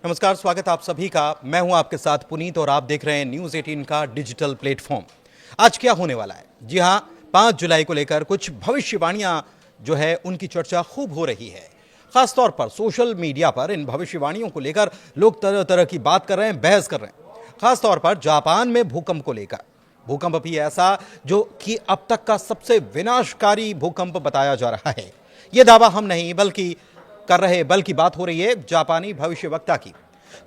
नमस्कार, स्वागत आप सभी का। मैं हूं आपके साथ पुनीत और आप देख रहे हैं न्यूज़ 18 का डिजिटल प्लेटफॉर्म। आज क्या होने वाला है? जी हां, 5 जुलाई को लेकर कुछ भविष्यवाणियां जो है उनकी चर्चा खूब हो रही है। खासतौर पर सोशल मीडिया पर इन भविष्यवाणियों को लेकर लोग तरह तरह की बात कर रहे हैं, बहस कर रहे हैं। खासतौर पर जापान में भूकंप को लेकर, भूकंप भी ऐसा जो कि अब तक का सबसे विनाशकारी भूकंप बताया जा रहा है। यह दावा हम नहीं बल्कि बात हो रही है जापानी भविष्यवक्ता की।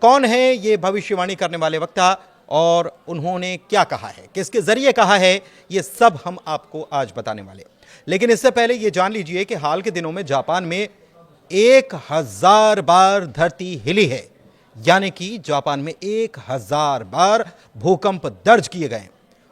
कौन है ये भविष्यवाणी करने वाले वक्ता और उन्होंने क्या कहा है, किसके जरिए कहा है, ये सब हम आपको आज बताने वाले। लेकिन इससे पहले ये जान लीजिए कि हाल के दिनों में जापान में 1000 बार धरती हिली है। यानी कि जापान में 1000 बार भूकंप दर्ज किए गए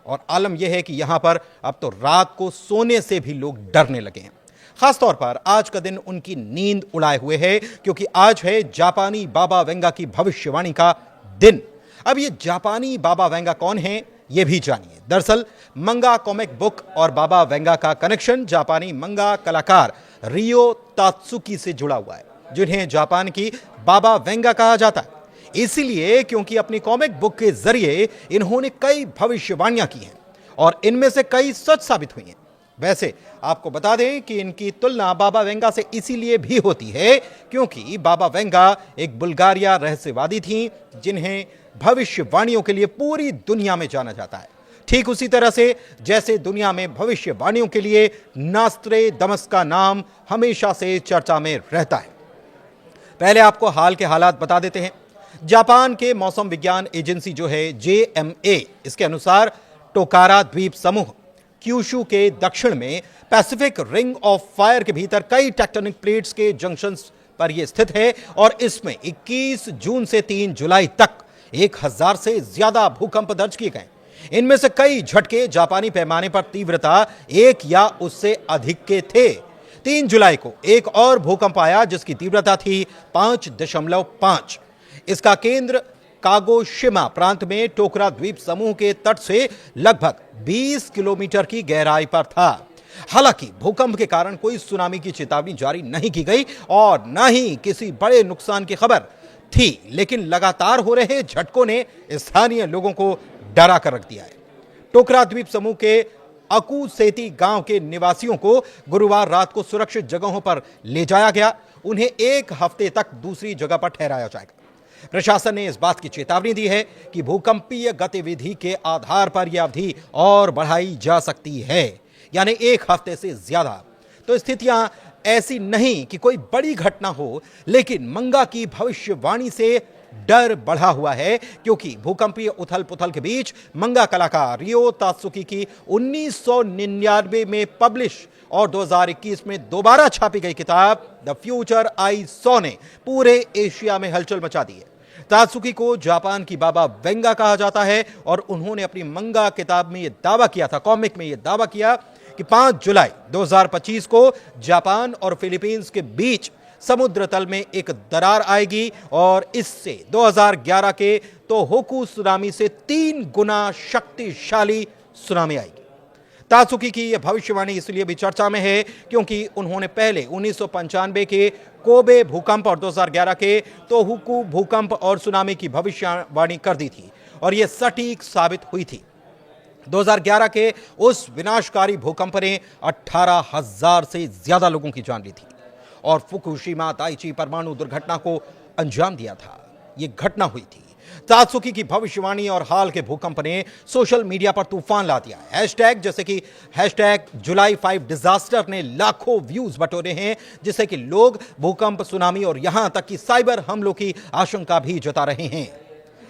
और आलम यह है कि यहां पर अब तो रात को सोने से भी लोग डरने लगे हैं। खासतौर पर आज का दिन उनकी नींद उड़ाए हुए है, क्योंकि आज है जापानी बाबा वेंगा की भविष्यवाणी का दिन। अब ये जापानी बाबा वेंगा कौन है, ये भी जानिए। दरअसल मंगा कॉमिक बुक और बाबा वेंगा का कनेक्शन जापानी मंगा कलाकार रियो तात्सुकी से जुड़ा हुआ है, जिन्हें जापान की बाबा वेंगा कहा जाता है। इसीलिए क्योंकि अपनी कॉमिक बुक के जरिए इन्होंने कई भविष्यवाणियां की हैं और इनमें से कई सच साबित हुई हैं। वैसे आपको बता दें कि इनकी तुलना बाबा वेंगा से इसीलिए भी होती है क्योंकि बाबा वेंगा एक बुल्गारिया रहस्यवादी थीं, जिन्हें भविष्यवाणियों के लिए पूरी दुनिया में जाना जाता है। ठीक उसी तरह से जैसे दुनिया में भविष्यवाणियों के लिए नास्त्रे दमस का नाम हमेशा से चर्चा में रहता है। पहले आपको हाल के हालात बता देते हैं। जापान के मौसम विज्ञान एजेंसी जो है JMA, इसके अनुसार टोकारा द्वीप समूह क्यूशू के दक्षिण में पैसिफिक रिंग ऑफ फायर के भीतर कई टेक्टोनिक प्लेट्स के जंक्शंस पर यह स्थित है और इसमें 21 जून से 3 जुलाई तक 1000 से ज्यादा भूकंप दर्ज किए गए। इनमें से कई झटके जापानी पैमाने पर तीव्रता 1 या उससे अधिक के थे। 3 जुलाई को एक और भूकंप आया जिसकी तीव्रता थी 5.5। इसका केंद्र कागोशिमा प्रांत में टोकरा द्वीप समूह के तट से लगभग 20 किलोमीटर की गहराई पर था। हालांकि भूकंप के कारण कोई सुनामी की चेतावनी जारी नहीं की गई और न ही किसी बड़े नुकसान की खबर थी, लेकिन लगातार हो रहे झटकों ने स्थानीय लोगों को डरा कर रख दिया है। टोकरा द्वीप समूह के अकुसेती गांव के निवासियों को गुरुवार रात को सुरक्षित जगहों पर ले जाया गया। उन्हें 1 हफ्ते तक दूसरी जगह पर ठहराया जाएगा। प्रशासन ने इस बात की चेतावनी दी है कि भूकंपीय गतिविधि के आधार पर यह अवधि और बढ़ाई जा सकती है, यानी 1 हफ्ते से ज्यादा। तो स्थितियां ऐसी नहीं कि कोई बड़ी घटना हो, लेकिन मंगा की भविष्यवाणी से डर बढ़ा हुआ है, क्योंकि भूकंपीय उथल पुथल के बीच मंगा कलाकार रियो तात्सुकी की 1999 में पब्लिश और 2021 में दोबारा छापी गई किताब द फ्यूचर आई सॉ ने पूरे एशिया में हलचल मचा दी है। तात्सुकी को जापान की बाबा वेंगा कहा जाता है और उन्होंने अपनी मंगा किताब में यह दावा किया था, कॉमिक में यह दावा किया कि 5 जुलाई 2025 को जापान और फिलीपींस के बीच समुद्र तल में एक दरार आएगी और इससे 2011 के तोहोकू सुनामी से 3 गुना शक्तिशाली सुनामी आएगी। तात्सुकी की यह भविष्यवाणी इसलिए भी चर्चा में है क्योंकि उन्होंने पहले 1995 के कोबे भूकंप और 2011 के तोहोकू भूकंप और सुनामी की भविष्यवाणी कर दी थी और यह सटीक साबित हुई थी। 2011 के उस विनाशकारी भूकंप ने 18,000 से ज्यादा लोगों की जान ली थी और फुकुशिमा दाइची परमाणु दुर्घटना को अंजाम दिया था। यह घटना हुई थी। तात्सुकी की भविष्यवाणी और हाल के भूकंप ने सोशल मीडिया पर तूफान ला दिया। हैशटैग जैसे कि हैशटैग जुलाई 5 डिजास्टर ने लाखों व्यूज बटोरे हैं, जिससे कि लोग भूकंप, सुनामी और यहां तक कि साइबर हमलों की आशंका भी जता रहे हैं।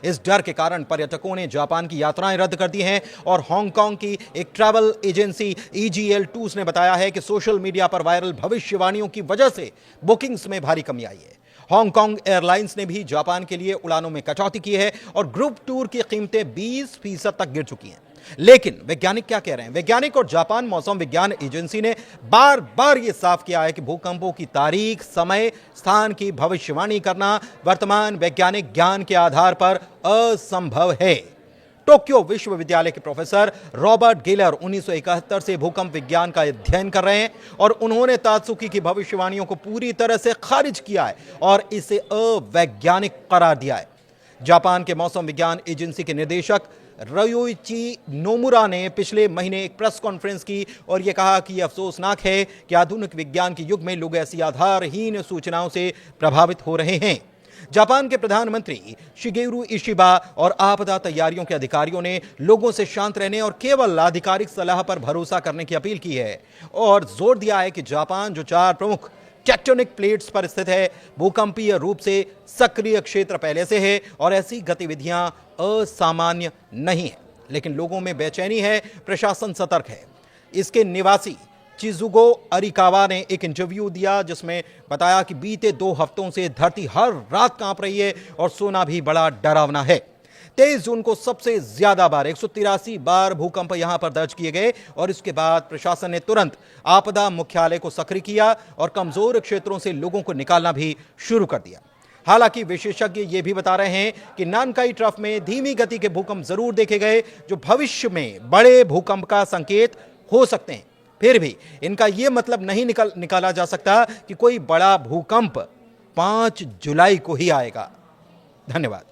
इस डर के कारण पर्यटकों ने जापान की यात्राएं रद्द कर दी हैं और हांगकांग की एक ट्रैवल एजेंसी EGL टूर्स ने बताया है कि सोशल मीडिया पर वायरल भविष्यवाणियों की वजह से बुकिंग्स में भारी कमी आई है। हांगकांग एयरलाइंस ने भी जापान के लिए उड़ानों में कटौती की है और ग्रुप टूर की कीमतें 20% तक गिर चुकी हैं। लेकिन वैज्ञानिक क्या कह रहे हैं? वैज्ञानिक और जापान मौसम विज्ञान एजेंसी ने बार बार यह साफ किया है कि भूकंपों की तारीख, समय, स्थान की भविष्यवाणी करना वर्तमान वैज्ञानिक ज्ञान के आधार पर असंभव है। टोक्यो विश्वविद्यालय के प्रोफेसर रॉबर्ट गेलर 1971 से भूकंप विज्ञान का अध्ययन कर रहे हैं और उन्होंने तात्सुकी की भविष्यवाणियों को पूरी तरह से खारिज किया है और इसे अवैज्ञानिक करार दिया है। जापान के मौसम विज्ञान एजेंसी के निदेशक रयोइची नोमुरा ने पिछले महीने एक प्रेस कॉन्फ्रेंस की और यह कहा कि यह अफसोसनाक है कि आधुनिक विज्ञान के युग में लोग ऐसी आधारहीन सूचनाओं से प्रभावित हो रहे हैं। जापान के प्रधानमंत्री शिगेरू इशिबा और आपदा तैयारियों के अधिकारियों ने लोगों से शांत रहने और केवल आधिकारिक सलाह पर भरोसा करने की अपील की है और जोर दिया है कि जापान जो 4 प्रमुख टेक्टोनिक प्लेट्स पर स्थित है, भूकंपीय रूप से सक्रिय क्षेत्र पहले से है और ऐसी गतिविधियां असामान्य नहीं है, लेकिन लोगों में बेचैनी है, प्रशासन सतर्क है। इसके निवासी चिजुगो अरिकावा ने एक इंटरव्यू दिया जिसमें बताया कि बीते 2 हफ्तों से धरती हर रात कांप रही है और सोना भी बड़ा डरावना है। 23 जून को सबसे ज्यादा बार 183 बार भूकंप यहां पर दर्ज किए गए और इसके बाद प्रशासन ने तुरंत आपदा मुख्यालय को सक्रिय किया और कमजोर क्षेत्रों से लोगों को निकालना भी शुरू कर दिया। हालांकि विशेषज्ञ ये भी बता रहे हैं कि नानकाई ट्रफ में धीमी गति के भूकंप जरूर देखे गए जो भविष्य में बड़े भूकंप का संकेत हो सकते हैं। फिर भी इनका यह मतलब नहीं निकाला जा सकता कि कोई बड़ा भूकंप 5 जुलाई को ही आएगा। धन्यवाद।